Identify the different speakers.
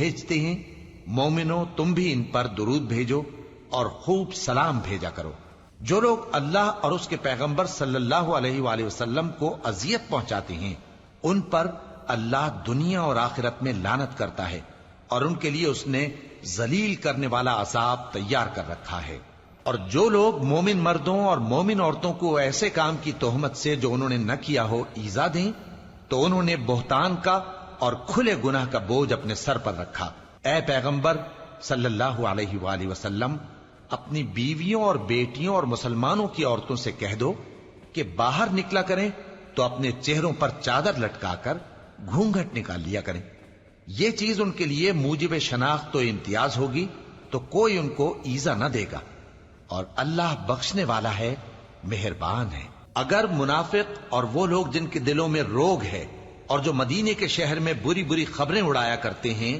Speaker 1: بھیجتے ہیں، مومنوں تم بھی ان پر درود بھیجو اور خوب سلام بھیجا کرو۔ جو لوگ اللہ اور اس کے پیغمبر صلی اللہ علیہ وآلہ وسلم کو اذیت پہنچاتے ہیں ان پر اللہ دنیا اور آخرت میں لعنت کرتا ہے، اور ان کے لیے اس نے ذلیل کرنے والا عذاب تیار کر رکھا ہے۔ اور جو لوگ مومن مردوں اور مومن عورتوں کو ایسے کام کی تہمت سے جو انہوں نے نہ کیا ہو ایذا دیں تو انہوں نے بہتان کا اور کھلے گناہ کا بوجھ اپنے سر پر رکھا۔ اے پیغمبر صلی اللہ علیہ وآلہ وسلم، اپنی بیویوں اور بیٹیوں اور مسلمانوں کی عورتوں سے کہہ دو کہ باہر نکلا کریں تو اپنے چہروں پر چادر لٹکا کر گھونگھٹ نکال لیا کریں۔ یہ چیز ان کے لیے موجب شناخت و امتیاز ہوگی تو کوئی ان کو ایذا نہ دے گا، اور اللہ بخشنے والا ہے، مہربان ہے۔ اگر منافق اور وہ لوگ جن کے دلوں میں روگ ہے اور جو مدینے کے شہر میں بری بری خبریں اڑایا کرتے ہیں